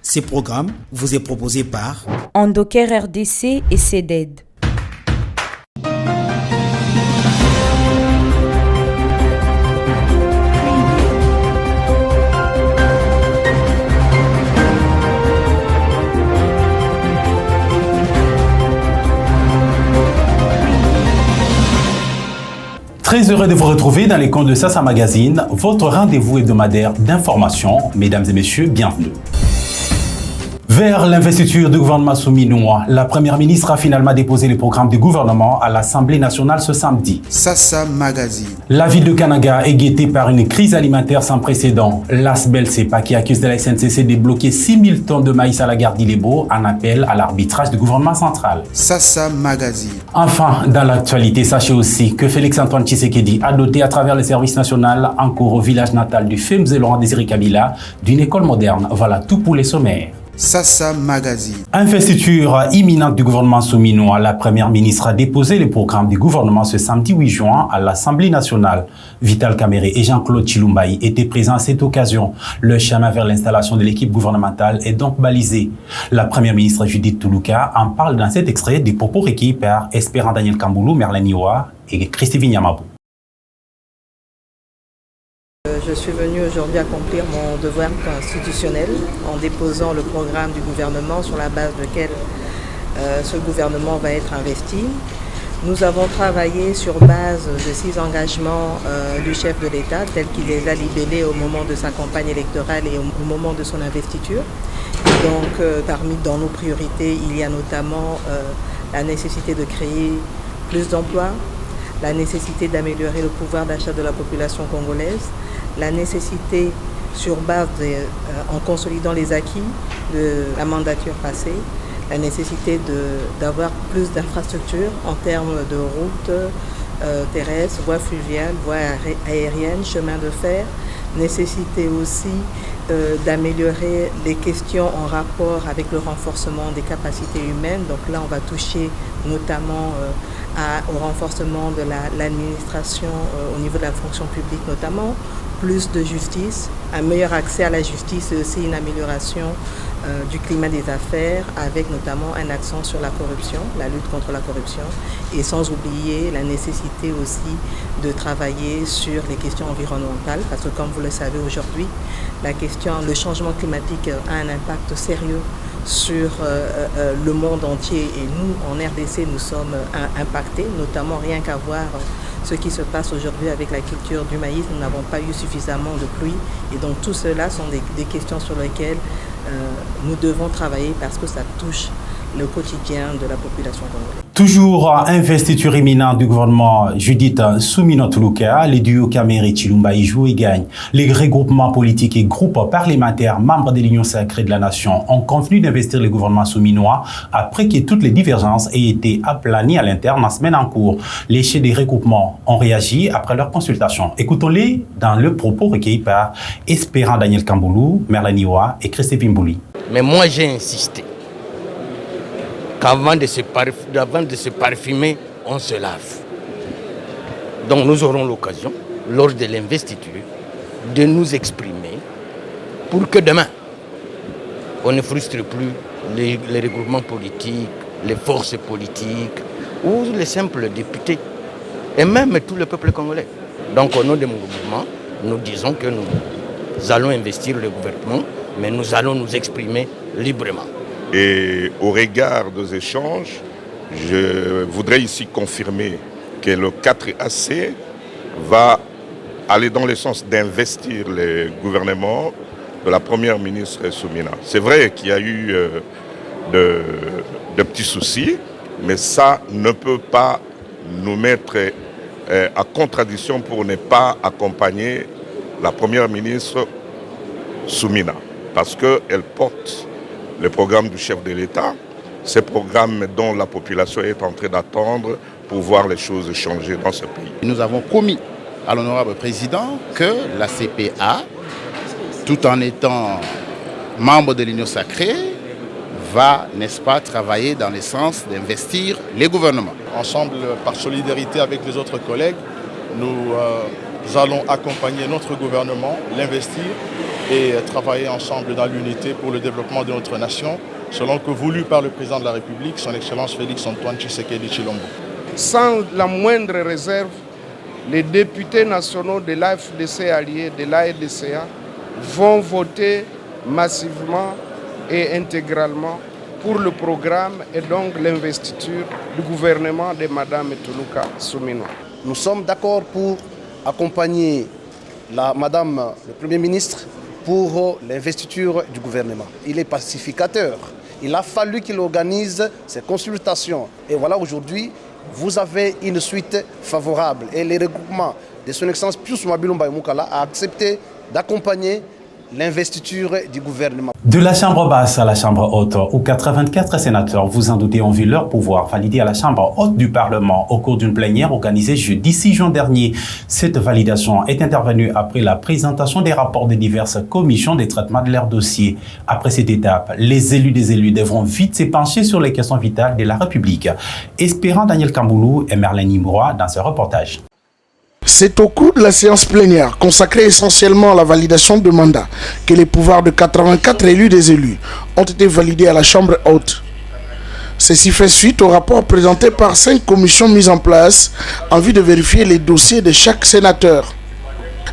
Ce programme vous est proposé par Endoker RDC et CEDED. Très heureux de vous retrouver dans les comptes de Sassa Magazine, votre rendez-vous hebdomadaire d'information. Mesdames et messieurs, bienvenue. Vers l'investiture du gouvernement souminois, la première ministre a finalement déposé le programme du gouvernement à l'Assemblée nationale ce samedi. Sassa Magazine. La ville de Kananga est guettée par une crise alimentaire sans précédent. L'ASBEL CEPA qui accuse de la SNCC de bloquer 6000 tonnes de maïs à la gare d'Ilebo en appel à l'arbitrage du gouvernement central. Sassa Magazine. Enfin, dans l'actualité, sachez aussi que Félix-Antoine Tshisekedi a doté à travers le service national en cours au village natal du Femmes et Laurent Désiré Kabila d'une école moderne. Voilà tout pour les sommaires. Sassa Magazine. Investiture imminente du gouvernement souminois. La première ministre a déposé le programme du gouvernement ce samedi 8 juin à l'Assemblée nationale. Vital Kamerhe et Jean-Claude Chilumbaï étaient présents à cette occasion. Le chemin vers l'installation de l'équipe gouvernementale est donc balisé. La première ministre Judith Toulouka en parle dans cet extrait des propos recueillis par Espérant Daniel Kamboulou, Merlin Niwa et Christine Nyamabou. Je suis venue aujourd'hui accomplir mon devoir constitutionnel en déposant le programme du gouvernement sur la base duquel ce gouvernement va être investi. Nous avons travaillé sur base de 6 engagements du chef de l'État tels qu'il les a libellés au moment de sa campagne électorale et au moment de son investiture. Donc dans nos priorités, il y a notamment la nécessité de créer plus d'emplois, la nécessité d'améliorer le pouvoir d'achat de la population congolaise, la nécessité sur base en consolidant les acquis de la mandature passée, la nécessité d'avoir plus d'infrastructures en termes de routes terrestres, voies fluviales, voies aériennes, chemins de fer, nécessité aussi d'améliorer les questions en rapport avec le renforcement des capacités humaines. Donc là, on va toucher notamment au renforcement de l'administration au niveau de la fonction publique notamment, plus de justice, un meilleur accès à la justice et aussi une amélioration du climat des affaires avec notamment un accent sur la corruption, la lutte contre la corruption et sans oublier la nécessité aussi de travailler sur les questions environnementales parce que comme vous le savez aujourd'hui, le changement climatique a un impact sérieux sur le monde entier et nous en RDC nous sommes impactés, notamment rien qu'à voir ce qui se passe aujourd'hui avec la culture du maïs. Nous n'avons pas eu suffisamment de pluie et donc tout cela sont des questions sur lesquelles nous devons travailler parce que ça touche le quotidien de la population congolaise. Toujours investiture imminente du gouvernement Judith Toulouka, les duos Kamerhe Chilumbaï jouent et gagnent. Les regroupements politiques et groupes parlementaires membres de l'Union sacrée de la Nation ont convenu d'investir le gouvernement souminois après que toutes les divergences aient été aplanies à l'interne en semaine en cours. Les chefs des regroupements ont réagi après leur consultation. Écoutons-les dans le propos recueilli par Espérant Daniel Kamboulou, Merlin Niwa et Christine Mbouli. Mais moi j'ai insisté qu'avant de se parfumer, on se lave. Donc nous aurons l'occasion, lors de l'investiture, de nous exprimer pour que demain, on ne frustre plus les regroupements politiques, les forces politiques ou les simples députés et même tout le peuple congolais. Donc au nom de mon mouvement, nous disons que nous allons investir le gouvernement, mais nous allons nous exprimer librement. Et au regard des échanges, je voudrais ici confirmer que le 4AC va aller dans le sens d'investir le gouvernement de la première ministre Soumina. C'est vrai qu'il y a eu de petits soucis, mais ça ne peut pas nous mettre à contradiction pour ne pas accompagner la première ministre Soumina, parce qu'elle porte le programme du chef de l'État, ce programme dont la population est en train d'attendre pour voir les choses changer dans ce pays. Nous avons promis à l'honorable président que la CPA, tout en étant membre de l'Union sacrée, va, n'est-ce pas, travailler dans le sens d'investir les gouvernements. Ensemble, par solidarité avec les autres collègues, nous allons accompagner notre gouvernement, l'investir et travailler ensemble dans l'unité pour le développement de notre nation, selon que voulu par le président de la République, son Excellence Félix Antoine Tshisekedi Tshilombo. Sans la moindre réserve, les députés nationaux de l'AFDC alliés, de l'AEDCA, vont voter massivement et intégralement pour le programme et donc l'investiture du gouvernement de Mme Toulouka Soumino. Nous sommes d'accord pour accompagner Madame le Premier ministre pour l'investiture du gouvernement. Il est pacificateur. Il a fallu qu'il organise ces consultations. Et voilà, aujourd'hui, vous avez une suite favorable. Et les regroupements de son Excellence Pius Mabilumba Moukala a accepté d'accompagner l'investiture du gouvernement. De la Chambre basse à la Chambre haute, où 84 sénateurs, vous en doutez, ont vu leur pouvoir validé à la Chambre haute du Parlement au cours d'une plénière organisée jeudi 6 juin dernier. Cette validation est intervenue après la présentation des rapports des diverses commissions de traitement de leurs dossiers. Après cette étape, les élus des élus devront vite s'épancher sur les questions vitales de la République. Espérant Daniel Kamboulou et Merlin Nimroa dans ce reportage. C'est au cours de la séance plénière consacrée essentiellement à la validation de mandat que les pouvoirs de 84 élus des élus ont été validés à la Chambre haute. Ceci fait suite au rapport présenté par 5 commissions mises en place en vue de vérifier les dossiers de chaque sénateur.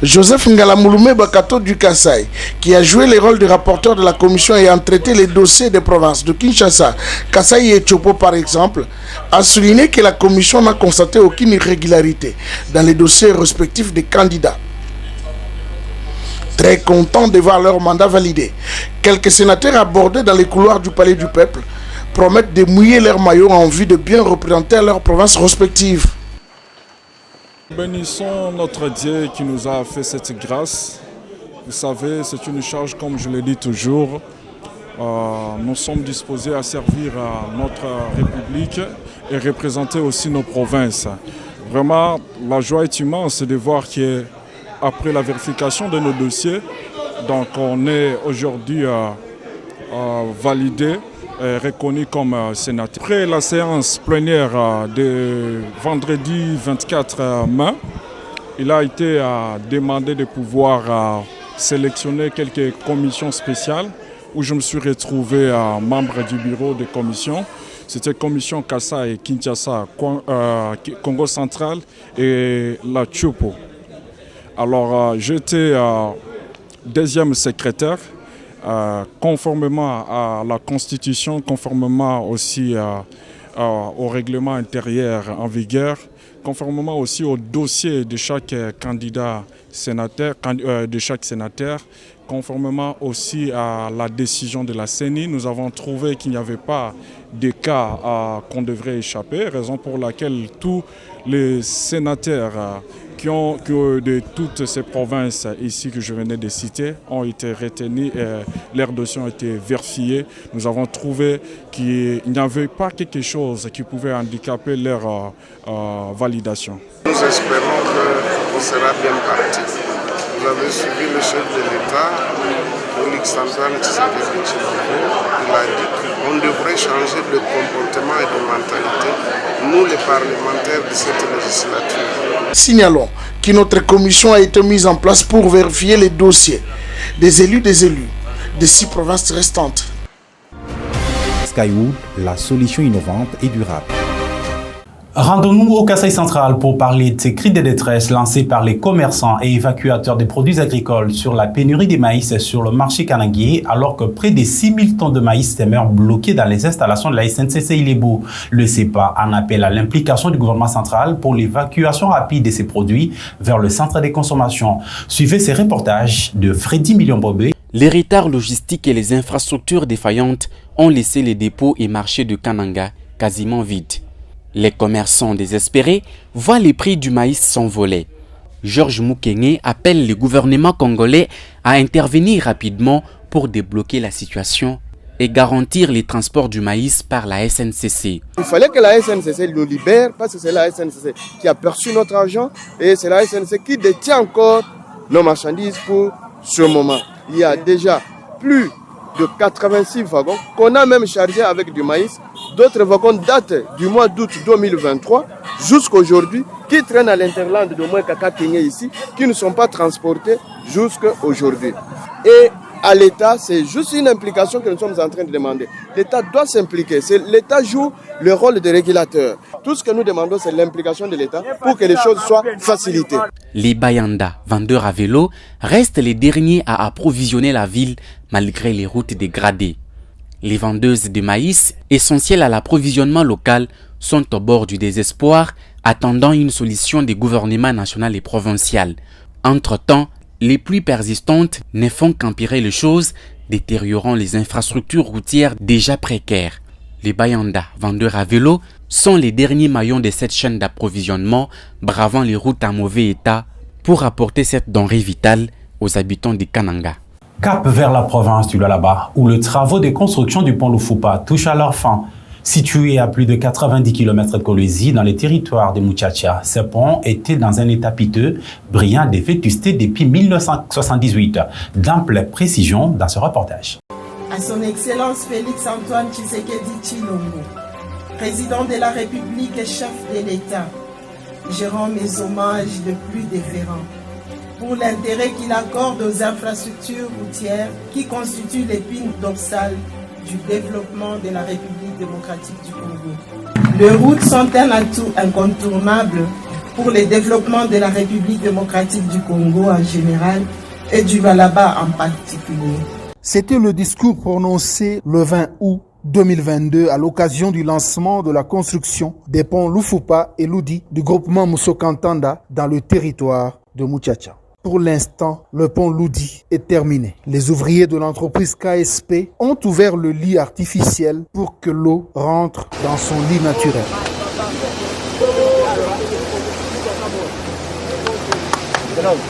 Joseph Ngalamouloumé Bakato du Kasaï, qui a joué le rôle de rapporteur de la commission ayant traité les dossiers des provinces de Kinshasa, Kasaï et Tchopo par exemple, a souligné que la commission n'a constaté aucune irrégularité dans les dossiers respectifs des candidats. Très contents de voir leur mandat validé, quelques sénateurs abordés dans les couloirs du Palais du Peuple promettent de mouiller leur maillot en vue de bien représenter leurs provinces respectives. Bénissons notre Dieu qui nous a fait cette grâce. Vous savez, c'est une charge, comme je le dis toujours. Nous sommes disposés à servir à notre République et représenter aussi nos provinces. Vraiment, la joie est immense de voir qu'après la vérification de nos dossiers, donc on est aujourd'hui validé, reconnu comme sénateur. Après la séance plénière de vendredi 24 mai, il a été demandé de pouvoir sélectionner quelques commissions spéciales où je me suis retrouvé membre du bureau de commission. C'était commission Kassa et Kinshasa, Congo central et la Tchopo. Alors j'étais deuxième secrétaire. Conformément à la Constitution, conformément aussi au règlement intérieur en vigueur, conformément aussi au dossier de chaque candidat sénateur, conformément aussi à la décision de la CENI, nous avons trouvé qu'il n'y avait pas de cas qu'on devrait échapper, raison pour laquelle tous les sénateurs de toutes ces provinces ici que je venais de citer ont été retenus et leurs dossiers ont été vérifiés. Nous avons trouvé qu'il n'y avait pas quelque chose qui pouvait handicaper leur validation. Nous espérons que vous serez bien parti. Vous avez suivi le chef de l'État, Félix Antoine Tshisekedi Tshilombo. Il a dit qu'on devrait changer de comportement et de mentalité, nous les parlementaires de cette législature. Signalons que notre commission a été mise en place pour vérifier les dossiers des élus des 6 provinces restantes. Skywood, la solution innovante et durable. Rendons-nous au Kasaï central pour parler de ces cris de détresse lancés par les commerçants et évacuateurs des produits agricoles sur la pénurie des maïs sur le marché cananguier, alors que près de 6 000 tonnes de maïs demeurent bloquées dans les installations de la SNCC Ilebo. Le CEPA en appelle à l'implication du gouvernement central pour l'évacuation rapide de ces produits vers le centre de consommation. Suivez ces reportages de Freddy Million-Bobé. Les retards logistiques et les infrastructures défaillantes ont laissé les dépôts et marchés de Kananga quasiment vides. Les commerçants désespérés voient les prix du maïs s'envoler. Georges Moukenge appelle le gouvernement congolais à intervenir rapidement pour débloquer la situation et garantir les transports du maïs par la SNCC. Il fallait que la SNCC nous libère parce que c'est la SNCC qui a perçu notre argent et c'est la SNCC qui détient encore nos marchandises pour ce moment. Il y a déjà plus de 86 wagons qu'on a même chargés avec du maïs. D'autres wagons datent du mois d'août 2023 jusqu'à aujourd'hui, qui traînent à l'interland de Mouekaka Kenya ici, qui ne sont pas transportés jusqu'à aujourd'hui. Et à l'État, c'est juste une implication que nous sommes en train de demander. L'État doit s'impliquer. L'État joue le rôle de régulateur. Tout ce que nous demandons, c'est l'implication de l'État pour que les choses soient facilitées. Les Bayanda, vendeurs à vélo, restent les derniers à approvisionner la ville malgré les routes dégradées. Les vendeuses de maïs, essentielles à l'approvisionnement local, sont au bord du désespoir, attendant une solution des gouvernements national et provincial. Entre-temps, les pluies persistantes ne font qu'empirer les choses, détériorant les infrastructures routières déjà précaires. Les Bayanda, vendeurs à vélo, sont les derniers maillons de cette chaîne d'approvisionnement, bravant les routes en mauvais état pour apporter cette denrée vitale aux habitants de Kananga. Cap vers la province du Lualaba, où les travaux de construction du pont Lufupa touchent à leur fin. Situé à plus de 90 km de Kolwezi dans les territoires de Muchacha, ce pont était dans un état piteux, brillant de vétusté depuis 1978. D'ample précision dans ce reportage. À son Excellence Félix-Antoine Tshisekedi Tshilombo, président de la République et chef de l'État, je rends mes hommages le plus déférents pour l'intérêt qu'il accorde aux infrastructures routières qui constituent l'épine dorsale du développement de la République démocratique du Congo. Les routes sont un atout incontournable pour le développement de la République démocratique du Congo en général et du Lualaba en particulier. C'était le discours prononcé le 20 août 2022 à l'occasion du lancement de la construction des ponts Lufupa et Ludi du groupement Musokantanda dans le territoire de Muchacha. Pour l'instant, le pont Ludi est terminé. Les ouvriers de l'entreprise KSP ont ouvert le lit artificiel pour que l'eau rentre dans son lit naturel.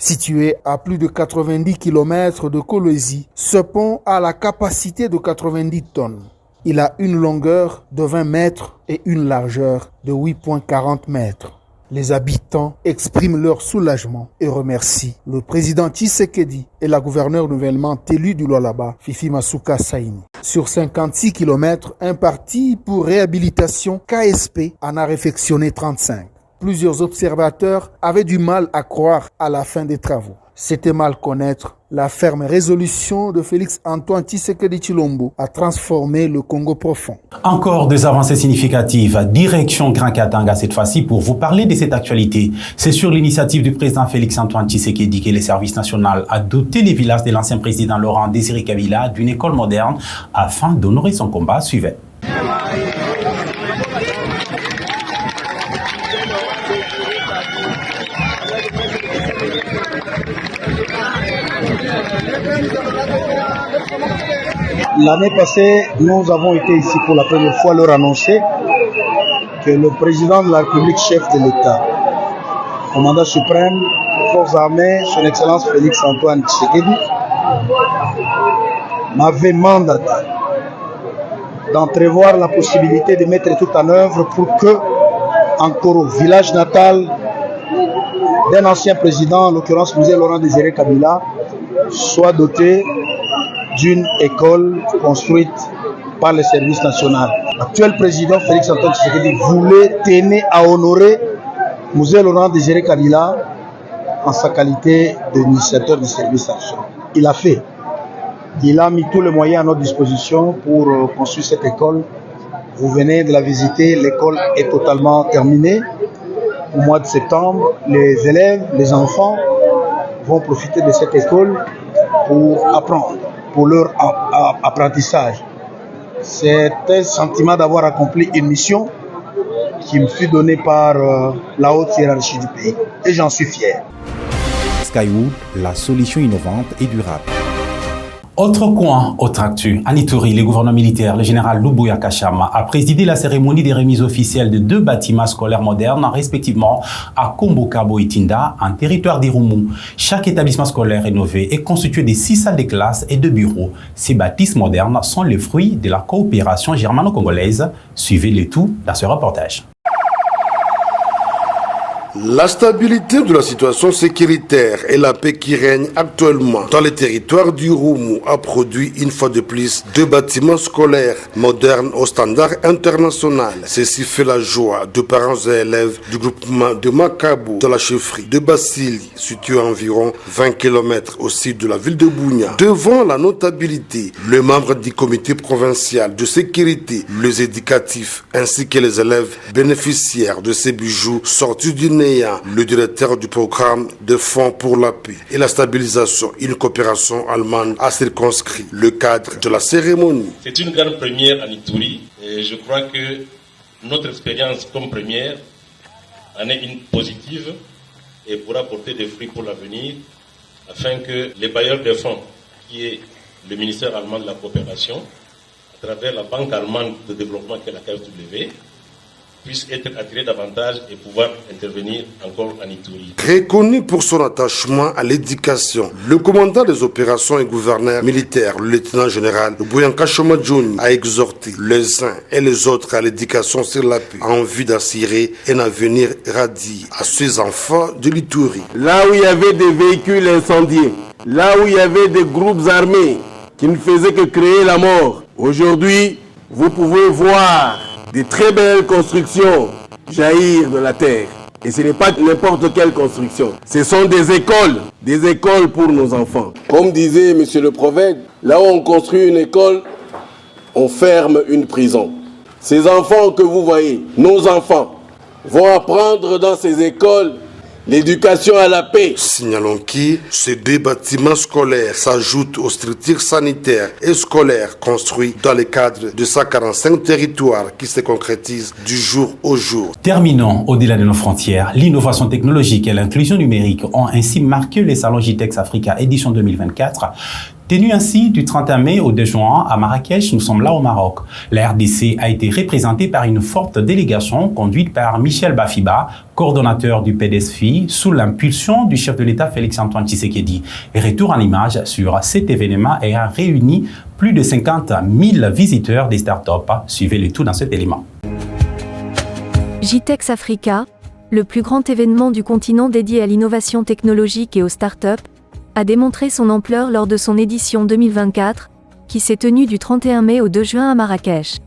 Situé à plus de 90 km de Kolwezi, ce pont a la capacité de 90 tonnes. Il a une longueur de 20 mètres et une largeur de 8,40 mètres. Les habitants expriment leur soulagement et remercient le président Tshisekedi et la gouverneure nouvellement élue du Lualaba, Fifi Masuka Saini. Sur 56 km, un parti pour réhabilitation KSP en a réfectionné 35. Plusieurs observateurs avaient du mal à croire à la fin des travaux. C'était mal connaître la ferme résolution de Félix-Antoine Tshisekedi Tshilombo à transformer le Congo profond. Encore des avancées significatives. Direction Grand Katanga cette fois-ci pour vous parler de cette actualité. C'est sur l'initiative du président Félix-Antoine Tshisekedi que le service national a doté les villages de l'ancien président Laurent Désiré Kabila d'une école moderne afin d'honorer son combat. Suivez. L'année passée, nous avons été ici pour la première fois leur annoncer que le président de la République, chef de l'État, commandant suprême des forces armées, son Excellence Félix-Antoine Tshisekedi, m'avait mandaté d'entrevoir la possibilité de mettre tout en œuvre pour que, en Koro, village natal d'un ancien président, en l'occurrence M. Laurent Désiré Kabila, soit doté d'une école construite par le service national. L'actuel président Félix-Antoine Tshisekedi tenait à honorer M. Laurent Désiré Kabila en sa qualité d'initiateur du service national. Il a fait. Il a mis tous les moyens à notre disposition pour construire cette école. Vous venez de la visiter, l'école est totalement terminée. Au mois de septembre, les élèves, les enfants vont profiter de cette école pour apprendre, pour leur apprentissage. C'est un sentiment d'avoir accompli une mission qui me fut donnée par la haute hiérarchie du pays. Et j'en suis fier. Skywood, la solution innovante et durable. Autre coin, autre actu. À Ituri, le gouvernement militaire, le général Lubuya Kachama, a présidé la cérémonie des remises officielles de 2 bâtiments scolaires modernes, respectivement à Kombokabo et Tinda, en territoire d'Irumu. Chaque établissement scolaire rénové est constitué de 6 salles de classe et de bureaux. Ces bâtisses modernes sont le fruit de la coopération germano-congolaise. Suivez le tout dans ce reportage. 2 La stabilité de la situation sécuritaire et la paix qui règne actuellement dans les territoires du Roumou a produit une fois de plus 2 bâtiments scolaires modernes au standard international. Ceci fait la joie de parents et élèves du groupement de Makabou dans la chefferie de Bassili, située à environ 20 km au sud de la ville de Bougna. Devant la notabilité, les membres du comité provincial de sécurité, les éducatifs ainsi que les élèves bénéficiaires de ces bijoux sortis du néant, le directeur du programme de fonds pour la paix et la stabilisation, une coopération allemande a circonscrit le cadre de la cérémonie. C'est une grande première à Ituri et je crois que notre expérience comme première en est une positive et pourra porter des fruits pour l'avenir afin que les bailleurs de fonds, qui est le ministère allemand de la coopération, à travers la banque allemande de développement qui est la KfW, puisse être attiré davantage et pouvoir intervenir encore en Ituri. Reconnu pour son attachement à l'éducation, le commandant des opérations et gouverneur militaire, le lieutenant général Bouyanka Chomadjouni, a exhorté les uns et les autres à l'éducation sur la paix en vue d'assurer un avenir radieux à ces enfants de l'Ituri. Là où il y avait des véhicules incendiés, là où il y avait des groupes armés qui ne faisaient que créer la mort, aujourd'hui, vous pouvez voir des très belles constructions jaillir de la terre. Et ce n'est pas n'importe quelle construction. Ce sont des écoles pour nos enfants. Comme disait monsieur le prophète, là où on construit une école, on ferme une prison. Ces enfants que vous voyez, nos enfants, vont apprendre dans ces écoles l'éducation à la paix. Signalons que ces 2 bâtiments scolaires s'ajoutent aux structures sanitaires et scolaires construits dans le cadre de 145 territoires qui se concrétisent du jour au jour. Terminons au-delà de nos frontières. L'innovation technologique et l'inclusion numérique ont ainsi marqué les salons JITEX Africa édition 2024. Tenu ainsi du 31 mai au 2 juin à Marrakech, nous sommes là au Maroc. La RDC a été représentée par une forte délégation conduite par Michel Bafiba, coordonnateur du PDSFI, sous l'impulsion du chef de l'État Félix-Antoine Tshisekedi. Et retour en image sur cet événement et a réuni plus de 50 000 visiteurs des startups. Suivez le tout dans cet élément. JITEX Africa, le plus grand événement du continent dédié à l'innovation technologique et aux startups, a démontré son ampleur lors de son édition 2024, qui s'est tenue du 31 mai au 2 juin à Marrakech.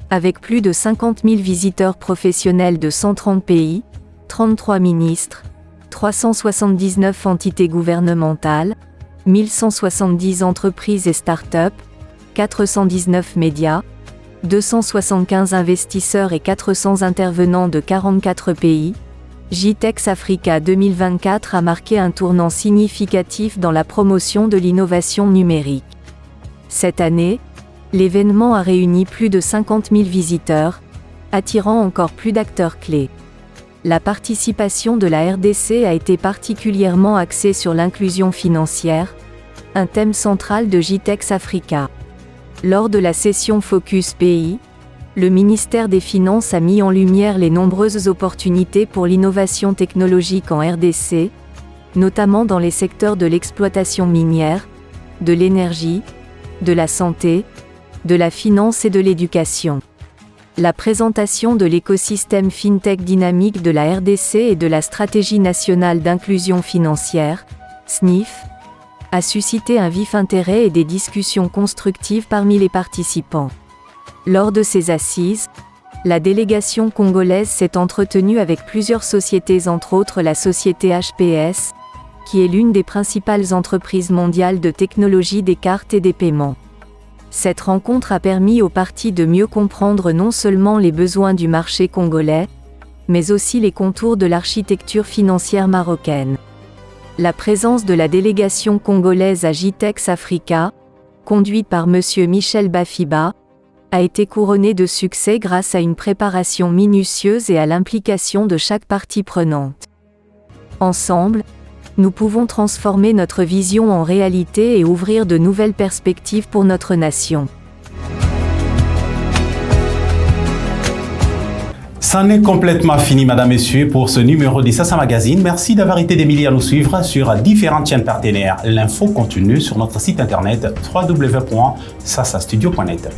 Avec plus de 50 000 visiteurs professionnels de 130 pays, 33 ministres, 379 entités gouvernementales, 1170 entreprises et start-up, 419 médias, 275 investisseurs et 400 intervenants de 44 pays, JITEX Africa 2024 a marqué un tournant significatif dans la promotion de l'innovation numérique. Cette année, l'événement a réuni plus de 50 000 visiteurs, attirant encore plus d'acteurs clés. La participation de la RDC a été particulièrement axée sur l'inclusion financière, un thème central de JITEX Africa. Lors de la session Focus Pays, le ministère des Finances a mis en lumière les nombreuses opportunités pour l'innovation technologique en RDC, notamment dans les secteurs de l'exploitation minière, de l'énergie, de la santé, de la finance et de l'éducation. La présentation de l'écosystème FinTech dynamique de la RDC et de la Stratégie nationale d'inclusion financière, SNIF, a suscité un vif intérêt et des discussions constructives parmi les participants. Lors de ces assises, la délégation congolaise s'est entretenue avec plusieurs sociétés, entre autres la société HPS, qui est l'une des principales entreprises mondiales de technologie des cartes et des paiements. Cette rencontre a permis aux parties de mieux comprendre non seulement les besoins du marché congolais, mais aussi les contours de l'architecture financière marocaine. La présence de la délégation congolaise à JITEX Africa, conduite par M. Michel Bafiba, a été couronnée de succès grâce à une préparation minutieuse et à l'implication de chaque partie prenante. Ensemble, nous pouvons transformer notre vision en réalité et ouvrir de nouvelles perspectives pour notre nation. Ça n'est complètement fini, mesdames, messieurs, pour ce numéro de Sasa Magazine. Merci d'avoir été des milliers à nous suivre sur différentes chaînes partenaires. L'info continue sur notre site internet www.sasastudio.net.